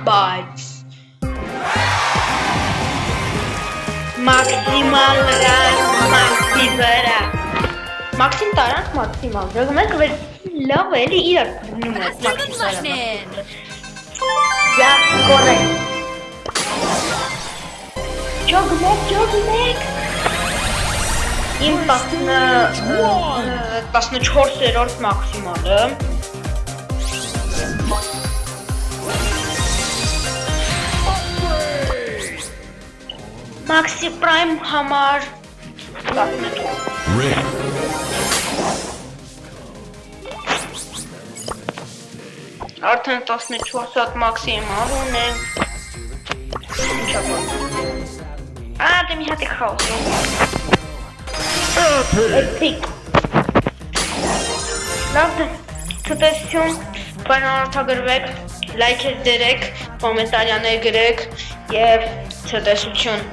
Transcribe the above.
բայց մաքսիմալ մաքսի վրա մաքսիմ տարանք մաքսիմալ դրգում ենք լավ էլի իրար դնում ենք մաքսիմալ Յա գոնե Ջոգմեք Իմ 14-րդ մաքսիմալը Maxi Prime համար Արդեն 14 հատ մաքսիմալ ունենք դե մի հատ է խաղս Էպիկ Լավ դե Ցտեսություն բանանորդագրվեք լայքեր դերեք կոմենտարյաներ գրեք և ցտեսություն